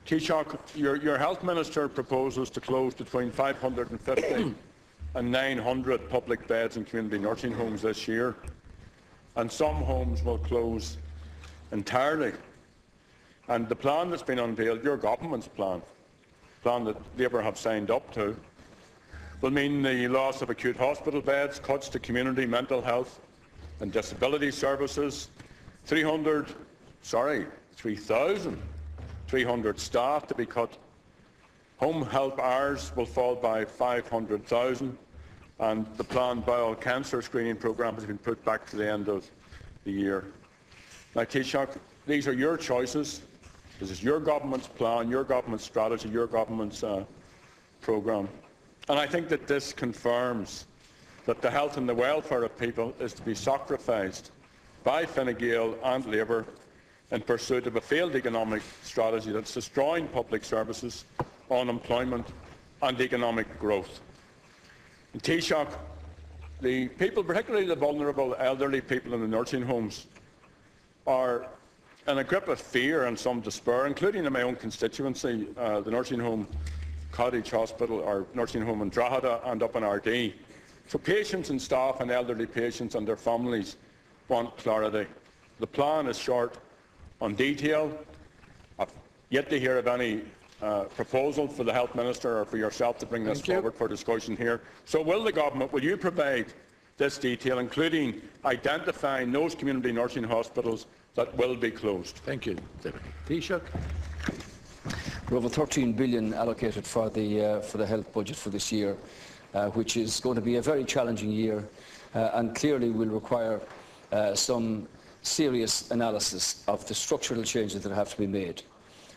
Taoiseach, your Health Minister proposes to close between 550 and 900 public beds in community nursing homes this year, and some homes will close entirely. And the plan that's been unveiled, your government's plan that Labour have signed up to, will mean the loss of acute hospital beds, cuts to community mental health and disability services, 3,300 staff to be cut, home help hours will fall by 500,000, and the planned bowel cancer screening programme has been put back to the end of the year. Now, Taoiseach, these are your choices. This is your government's plan, your government's strategy, your government's programme. And I think that this confirms that the health and the welfare of people is to be sacrificed by Fine Gael and Labour in pursuit of a failed economic strategy that's destroying public services, unemployment and economic growth. And Taoiseach, the people, particularly the vulnerable elderly people in the nursing homes, are in a grip of fear and some despair, including in my own constituency, the nursing home Cottage Hospital or nursing home in Drogheda and up in RD. So patients and staff and elderly patients and their families want clarity. The plan is short on detail. I've yet to hear of any proposal for the Health Minister or for yourself to bring this forward for discussion here. So will you provide this detail, including identifying those community nursing hospitals that will be closed? Thank you, Deputy Taoiseach. We're over 13 billion allocated for the health budget for this year, which is going to be a very challenging year, and clearly will require some serious analysis of the structural changes that have to be made.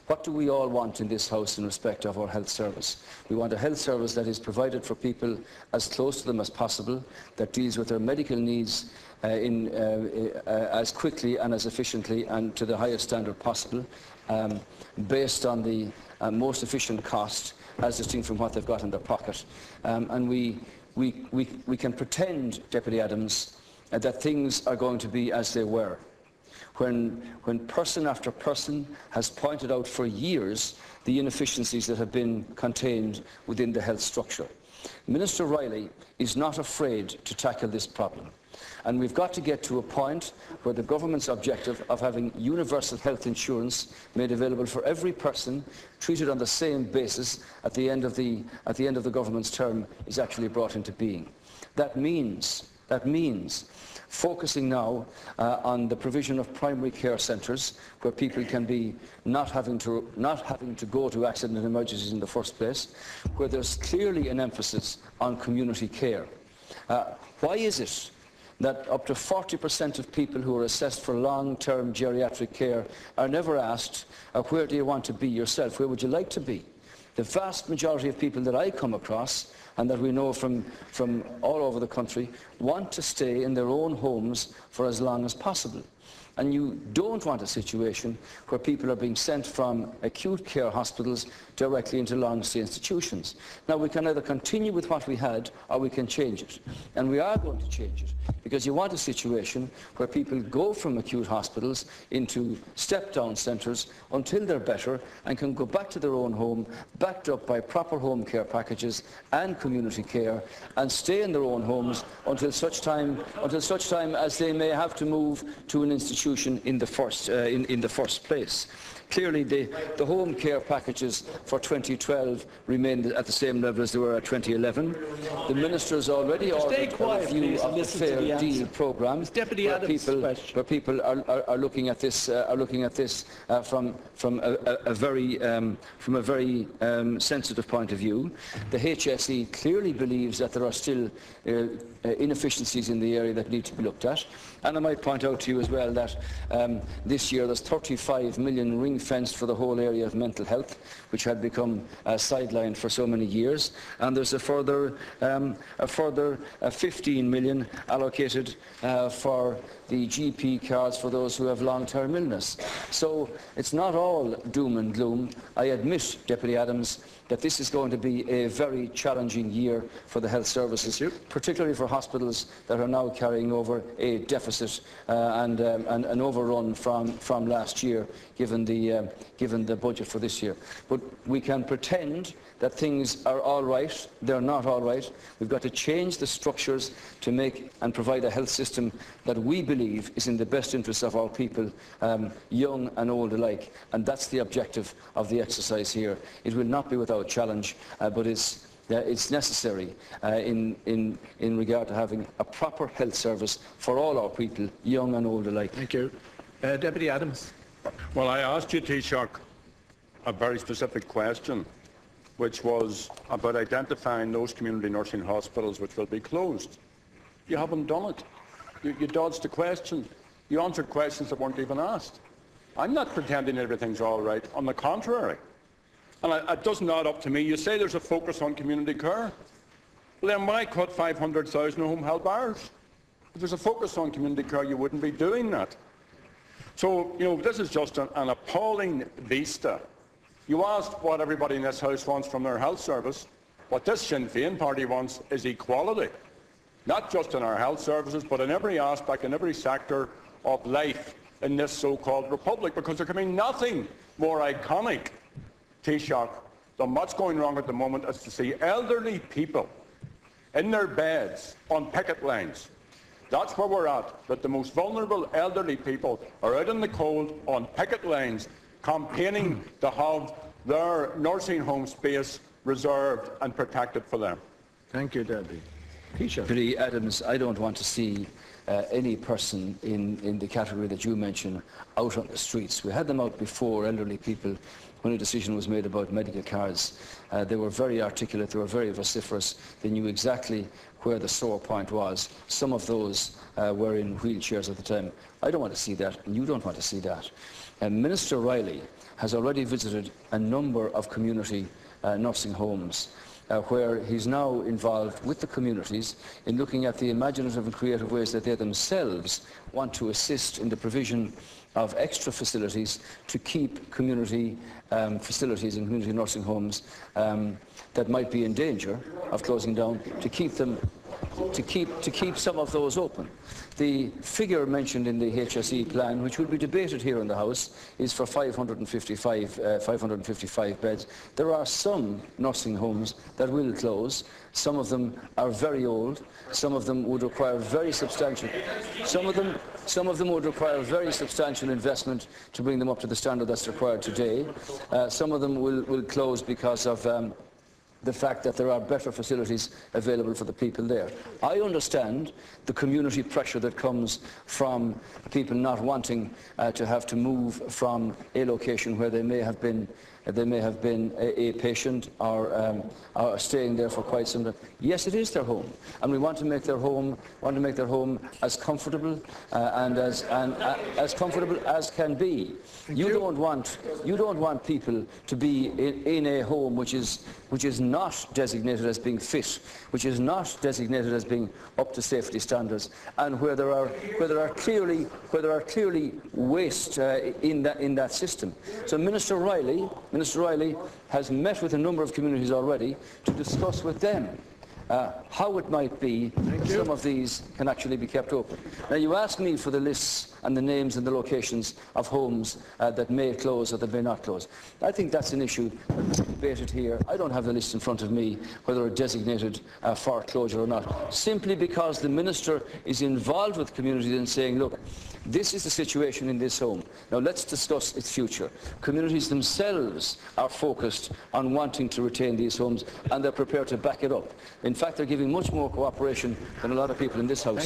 What do we all want in this House in respect of our health service? We want a health service that is provided for people as close to them as possible, that deals with their medical needs as quickly and as efficiently and to the highest standard possible, based on the most efficient cost as distinct from what they've got in their pocket. And we can pretend, Deputy Adams, that things are going to be as they were. When person after person has pointed out for years the inefficiencies that have been contained within the health structure. Minister Riley is not afraid to tackle this problem. And we've got to get to a point where the government's objective of having universal health insurance made available for every person, treated on the same basis at the end of the government's term, is actually brought into being. That means focusing now on the provision of primary care centres, where people can be not having to go to accident and emergencies in the first place, where there's clearly an emphasis on community care. Why is it that up to 40% of people who are assessed for long-term geriatric care are never asked, where do you want to be yourself, where would you like to be? The vast majority of people that I come across, and that we know from all over the country, want to stay in their own homes for as long as possible. And you don't want a situation where people are being sent from acute care hospitals directly into long-stay institutions. Now, we can either continue with what we had, or we can change it. And we are going to change it, because you want a situation where people go from acute hospitals into step-down centres until they're better and can go back to their own home, backed up by proper home care packages and community care, and stay in their own homes until such time as they may have to move to an institution in the first place. Clearly, the home care packages for 2012 remain at the same level as they were at 2011. The Minister has already ordered a review of the Fair Deal programme, where people are looking at this from a very sensitive point of view. The HSE clearly believes that there are still inefficiencies in the area that need to be looked at. And I might point out to you as well that this year there's 35 million ring-fenced for the whole area of mental health, which had become sidelined for so many years, and there's a further 15 million allocated for the GP cards for those who have long-term illness. So it's not all doom and gloom. I admit, Deputy Adams, that this is going to be a very challenging year for the health services, particularly for hospitals that are now carrying over a deficit and an overrun from last year, given the budget for this year. But we can pretend that things are all right. They're not all right. We've got to change the structures to make and provide a health system that we believe is in the best interests of our people, young and old alike. And that's the objective of the exercise here. It will not be without challenge, but it's necessary in regard to having a proper health service for all our people, young and old alike. Thank you. Deputy Adams. Well, I asked you, Taoiseach, a very specific question, which was about identifying those community nursing hospitals which will be closed. You haven't done it. You dodged the question. You answered questions that weren't even asked. I'm not pretending everything's all right. On the contrary. And it doesn't add up to me. You say there's a focus on community care. Well, then why cut 500,000 home help hours? If there's a focus on community care, you wouldn't be doing that. So, this is just an appalling vista. You asked what everybody in this House wants from their health service. What this Sinn Féin party wants is equality, not just in our health services, but in every aspect, in every sector of life in this so-called republic, because there can be nothing more iconic, Taoiseach, than what's going wrong at the moment is to see elderly people in their beds on picket lines. That's where we're at, that the most vulnerable elderly people are out in the cold on picket lines campaigning to have their nursing home space reserved and protected for them. Thank you, Deputy. Deputy Adams, I don't want to see any person in the category that you mentioned out on the streets. We had them out before, elderly people, when a decision was made about medical cards. They were very articulate, they were very vociferous, they knew exactly where the sore point was. Some of those were in wheelchairs at the time. I don't want to see that, and you don't want to see that. Minister Riley has already visited a number of community nursing homes where he's now involved with the communities in looking at the imaginative and creative ways that they themselves want to assist in the provision of extra facilities to keep community facilities and community nursing homes that might be in danger of closing down, to keep some of those open. The figure mentioned in the HSE plan, which will be debated here in the House, is for 555 beds. There are some nursing homes that will close. Some of them are very old. Some of them would require very substantial. Some of them would require very substantial investment to bring them up to the standard that's required today. Some of them will close because of the fact that there are better facilities available for the people there. I understand the community pressure that comes from people not wanting to have to move from a location where they may have been a patient or staying there for quite some time. Yes, it is their home, and we want to make their home as comfortable and as comfortable as can be. You don't want people to be in a home which is not designated as being fit, which is not designated as being up to safety standards, and where there are clearly waste in that system. So Minister Riley has met with a number of communities already to discuss with them how it might be that some of these can actually be kept open. Now, you asked me for the lists and the names and the locations of homes that may close or that may not close. I think that's an issue that's debated here. I don't have the list in front of me, whether they're designated for closure or not, simply because the Minister is involved with communities in saying, look, this is the situation in this home. Now let's discuss its future. Communities themselves are focused on wanting to retain these homes, and they're prepared to back it up. In fact, they're giving much more cooperation than a lot of people in this House.